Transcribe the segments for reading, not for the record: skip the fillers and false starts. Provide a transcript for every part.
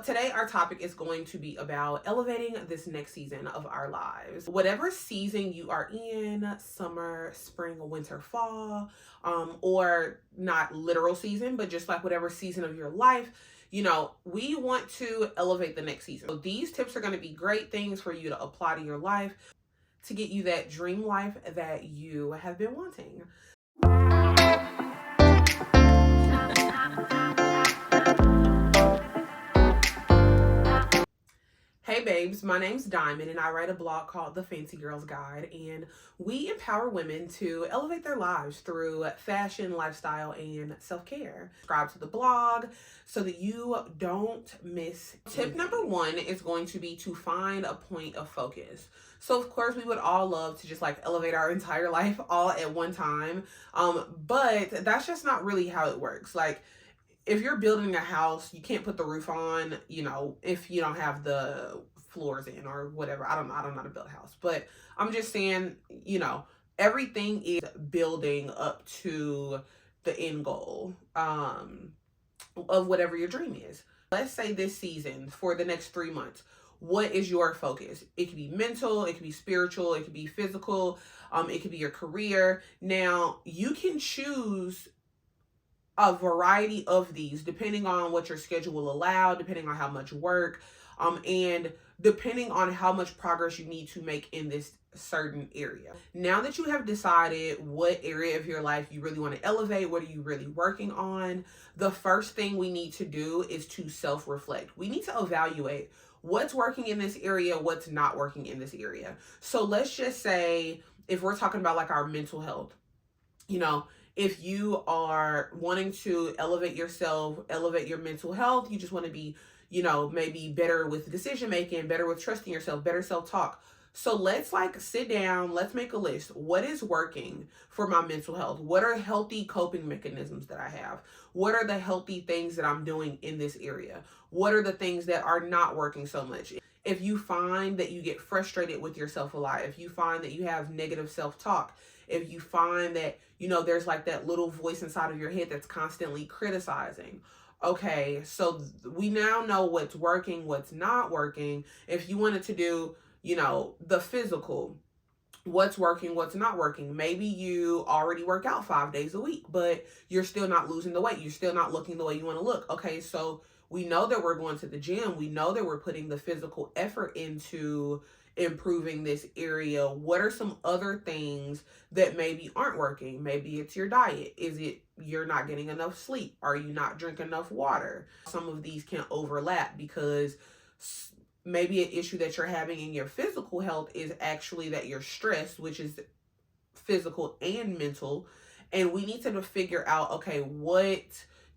Today, our topic is going to be about elevating this next season of our lives. Whatever season you are in, summer, spring, winter, fall, or not literal season, but just like whatever season of your life, we want to elevate the next season. So these tips are going to be great things for you to apply to your life to get you that dream life that you have been wanting. Hey babes, my name's Diamond and I write a blog called The Fancy Girls Guide, and we empower women to elevate their lives through fashion, lifestyle, and self-care. Subscribe to the blog so that you don't miss. Tip number one is going to be to find a point of focus. So of course we would all love to just like elevate our entire life all at one time. But that's just not really how it works. Like, if you're building a house, you can't put the roof on, if you don't have the floors in or whatever. I don't know how to build a house, but I'm just saying, everything is building up to the end goal of whatever your dream is. Let's say this season for the next 3 months, what is your focus? It could be mental, it could be spiritual, it could be physical, it could be your career. Now, you can choose a variety of these depending on what your schedule will allow, depending on how much work, and depending on how much progress you need to make in this certain area. Now that you have decided what area of your life you really want to elevate, what are you really working on, the first thing we need to do is to self-reflect. We need to evaluate what's working in this area, what's not working in this area. So let's just say if we're talking about like our mental health, if you are wanting to elevate yourself, elevate your mental health, you just want to be, maybe better with decision making, better with trusting yourself, better self-talk. So let's like sit down, let's make a list. What is working for my mental health? What are healthy coping mechanisms that I have? What are the healthy things that I'm doing in this area? What are the things that are not working so much? If you find that you get frustrated with yourself a lot, if you find that you have negative self-talk, if you find that, there's like that little voice inside of your head that's constantly criticizing. Okay, so we now know what's working, what's not working. If you wanted to do, the physical, what's working, what's not working. Maybe you already work out 5 days a week, but you're still not losing the weight. You're still not looking the way you want to look. Okay, so we know that we're going to the gym. We know that we're putting the physical effort into improving this area. What are some other things that maybe aren't working? Maybe it's your diet. Is it you're not getting enough sleep? Are you not drinking enough water? Some of these can overlap because maybe an issue that you're having in your physical health is actually that you're stressed, which is physical and mental. And we need to figure out, okay, what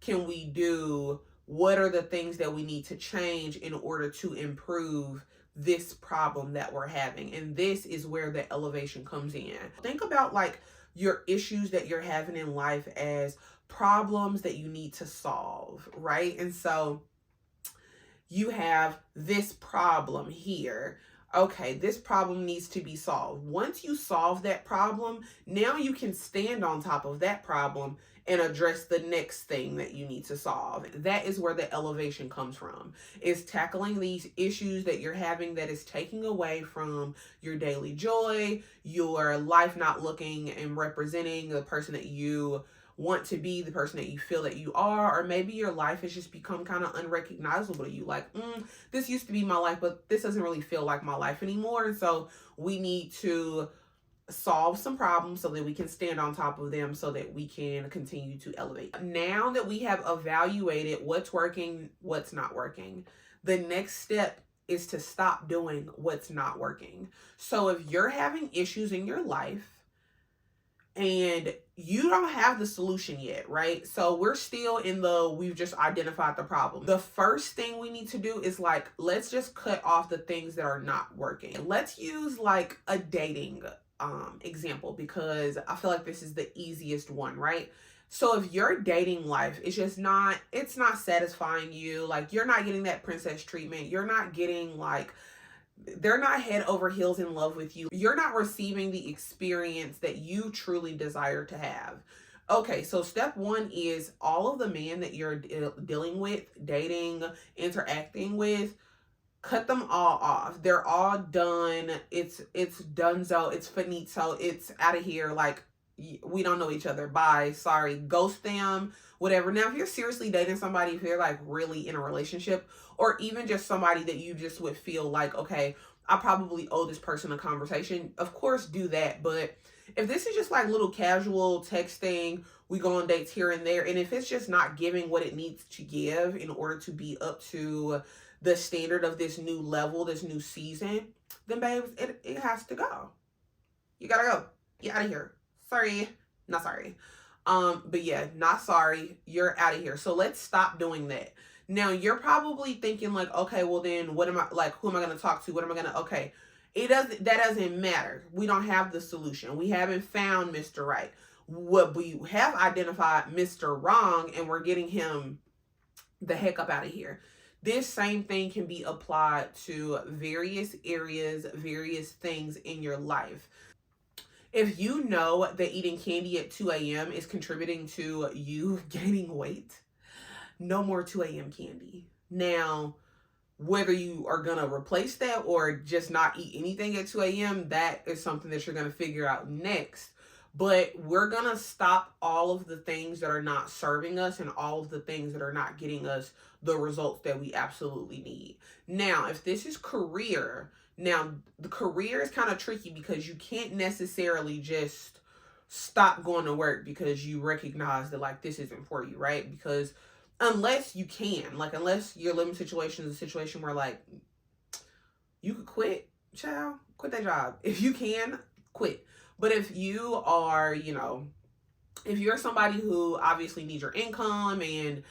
can we do? What are the things that we need to change in order to improve this problem that we're having? And this is where the elevation comes in. Think about like your issues that you're having in life as problems that you need to solve, right? And so you have this problem here. Okay, this problem needs to be solved. Once you solve that problem, now you can stand on top of that problem and address the next thing that you need to solve. That is where the elevation comes from, is tackling these issues that you're having that is taking away from your daily joy, your life not looking and representing the person that you want to be, the person that you feel that you are. Or maybe your life has just become kind of unrecognizable to you. Like, this used to be my life, but this doesn't really feel like my life anymore. And so we need to solve some problems so that we can stand on top of them so that we can continue to elevate. Now that we have evaluated what's working, what's not working, the next step is to stop doing what's not working. So if you're having issues in your life and you don't have the solution yet, right? So we're still we've just identified the problem. The first thing we need to do is like, let's just cut off the things that are not working. Let's use like a dating example, because I feel like this is the easiest one, right? So if your dating life is just it's not satisfying you, like you're not getting that princess treatment, you're not getting like, they're not head over heels in love with you, you're not receiving the experience that you truly desire to have. Okay, so step one is all of the men that you're dealing with, dating, interacting with, cut them all off. They're all done. It's donezo. It's finito. It's out of here. Like, we don't know each other. Bye. Sorry. Ghost them. Whatever. Now, if you're seriously dating somebody, if you're like really in a relationship, or even just somebody that you just would feel like, okay, I probably owe this person a conversation, of course do that. But if this is just like little casual texting, we go on dates here and there, and if it's just not giving what it needs to give in order to be up to the standard of this new level, this new season, then babes, it has to go. You gotta go. Get out of here. Sorry. Not sorry. But yeah, not sorry. You're out of here. So let's stop doing that. Now you're probably thinking like, okay, well then what am I like, who am I gonna talk to? What am I gonna okay. That doesn't matter. We don't have the solution. We haven't found Mr. Right. What we have identified Mr. Wrong, and we're getting him the heck up out of here. This same thing can be applied to various areas, various things in your life. If you know that eating candy at 2 a.m. is contributing to you gaining weight, no more 2 a.m. candy. Now, whether you are going to replace that or just not eat anything at 2 a.m., that is something that you're going to figure out next. But we're going to stop all of the things that are not serving us and all of the things that are not getting us the results that we absolutely need. Now, if this is career, now the career is kind of tricky because you can't necessarily just stop going to work because you recognize that like this isn't for you, right? Because unless you can, like unless your living situation is a situation where like you could quit, child, quit that job. If you can, quit. But if you are, if you're somebody who obviously needs your income and,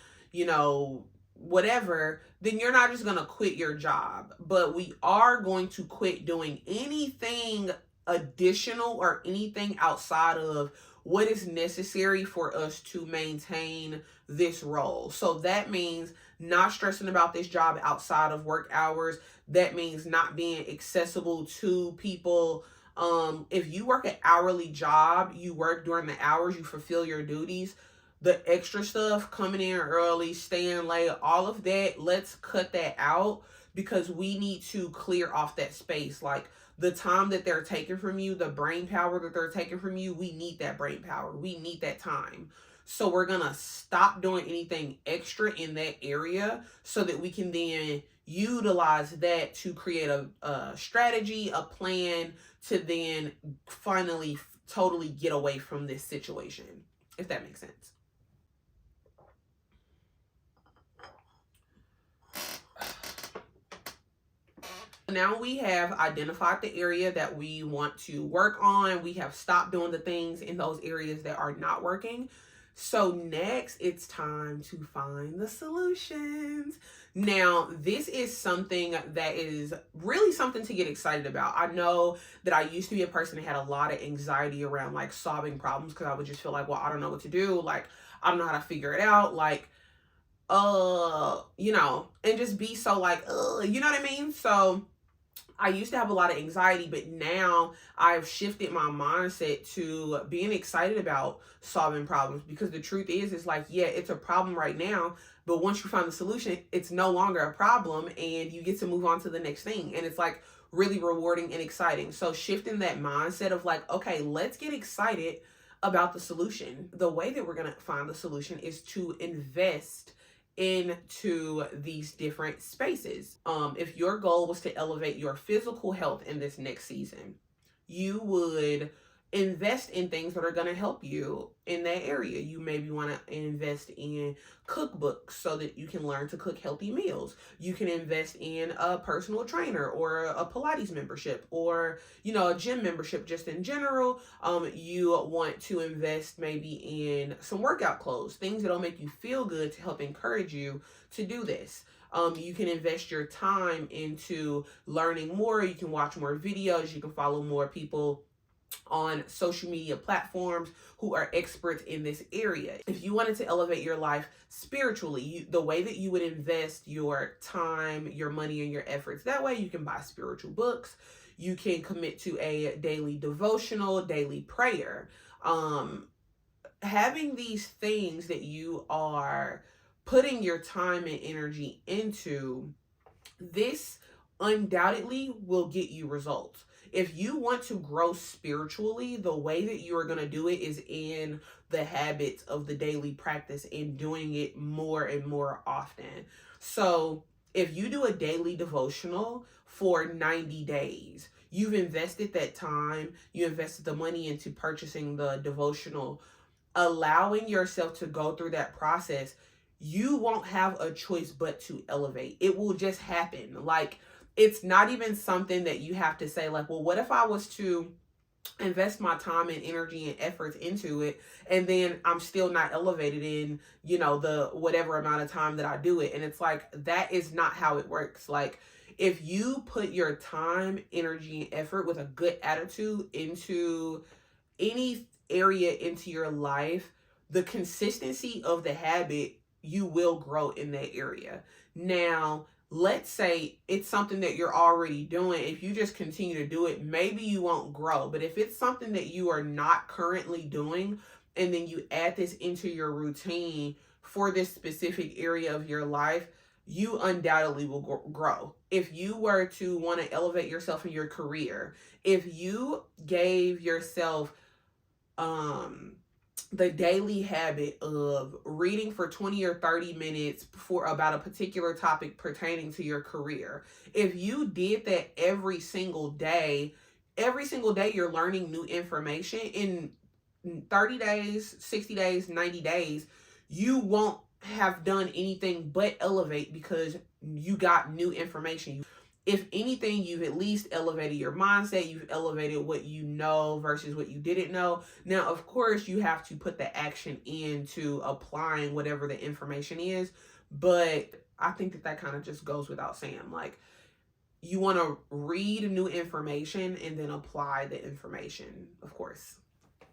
whatever, then you're not just going to quit your job. But we are going to quit doing anything additional or anything outside of what is necessary for us to maintain this role. So that means not stressing about this job outside of work hours. That means not being accessible to people. If you work an hourly job, you work during the hours, you fulfill your duties. The extra stuff, coming in early, staying late, all of that, let's cut that out because we need to clear off that space. Like the time that they're taking from you, the brain power that they're taking from you, we need that brain power. We need that time. So we're going to stop doing anything extra in that area so that we can then utilize that to create a strategy, a plan to then finally totally get away from this situation, if that makes sense. Now we have identified the area that we want to work on. We have stopped doing the things in those areas that are not working. So next, it's time to find the solutions. Now, this is something that is really something to get excited about. I know that I used to be a person that had a lot of anxiety around like solving problems because I would just feel like, well, I don't know what to do. Like, I don't know how to figure it out. Like, and just be so like, you know what I mean? So I used to have a lot of anxiety, but now I've shifted my mindset to being excited about solving problems because the truth is like, yeah, it's a problem right now, but once you find the solution, it's no longer a problem and you get to move on to the next thing. And it's like really rewarding and exciting. So shifting that mindset of like, okay, let's get excited about the solution. The way that we're going to find the solution is to invest into these different spaces. If your goal was to elevate your physical health in this next season, you would invest in things that are going to help you in that area. You maybe want to invest in cookbooks so that you can learn to cook healthy meals. You can invest in a personal trainer or a Pilates membership or, a gym membership just in general. You want to invest maybe in some workout clothes, things that'll make you feel good to help encourage you to do this. You can invest your time into learning more. You can watch more videos. You can follow more people on social media platforms who are experts in this area. If you wanted to elevate your life spiritually, the way that you would invest your time, your money, and your efforts, that way you can buy spiritual books. You can commit to a daily devotional, daily prayer. having these things that you are putting your time and energy into, this undoubtedly will get you results. If you want to grow spiritually, the way that you are going to do it is in the habits of the daily practice and doing it more and more often. So, if you do a daily devotional for 90 days, you've invested that time, you invested the money into purchasing the devotional, allowing yourself to go through that process, you won't have a choice but to elevate. It will just happen. Like, it's not even something that you have to say, like, well, what if I was to invest my time and energy and efforts into it and then I'm still not elevated in, the whatever amount of time that I do it? And it's like, that is not how it works. Like, if you put your time, energy, and effort with a good attitude into any area into your life, the consistency of the habit, you will grow in that area. Now, let's say it's something that you're already doing. If you just continue to do it, maybe you won't grow. But if it's something that you are not currently doing, and then you add this into your routine for this specific area of your life, you undoubtedly will grow. If you were to want to elevate yourself in your career, if you gave yourself the daily habit of reading for 20 or 30 minutes for about a particular topic pertaining to your career, if you did that every single day you're learning new information. In 30 days, 60 days, 90 days, you won't have done anything but elevate because you got new information. If anything, you've at least elevated your mindset. You've elevated what you know versus what you didn't know. Now, of course, you have to put the action into applying whatever the information is. But I think that kind of just goes without saying. Like, you want to read new information and then apply the information, of course.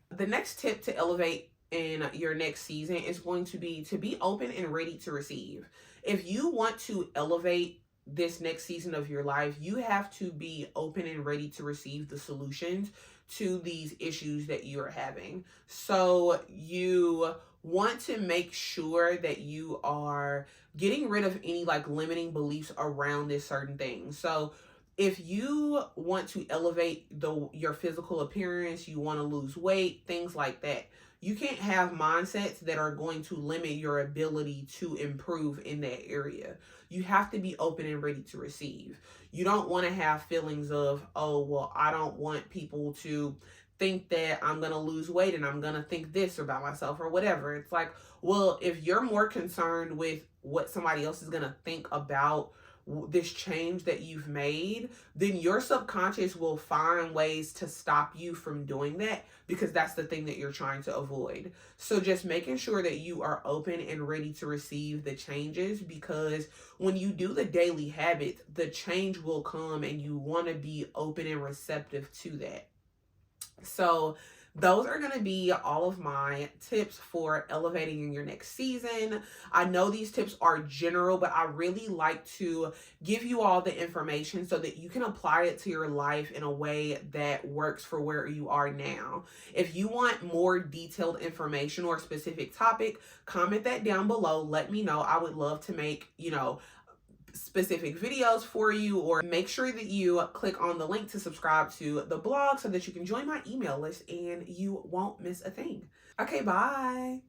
The next tip to elevate in your next season is going to be open and ready to receive. If you want to elevate this next season of your life, you have to be open and ready to receive the solutions to these issues that you are having. So you want to make sure that you are getting rid of any like limiting beliefs around this certain thing. So if you want to elevate your physical appearance, you want to lose weight, things like that, you can't have mindsets that are going to limit your ability to improve in that area. You have to be open and ready to receive. You don't want to have feelings of, oh, well, I don't want people to think that I'm going to lose weight and I'm going to think this about myself or whatever. It's like, well, if you're more concerned with what somebody else is going to think about this change that you've made, then your subconscious will find ways to stop you from doing that because that's the thing that you're trying to avoid. So just making sure that you are open and ready to receive the changes, because when you do the daily habits, the change will come and you want to be open and receptive to that. So those are going to be all of my tips for elevating in your next season. I know these tips are general, but I really like to give you all the information so that you can apply it to your life in a way that works for where you are now. If you want more detailed information or a specific topic, comment that down below. Let me know. I would love to make, specific videos for you, or make sure that you click on the link to subscribe to the blog so that you can join my email list and you won't miss a thing. Okay, bye.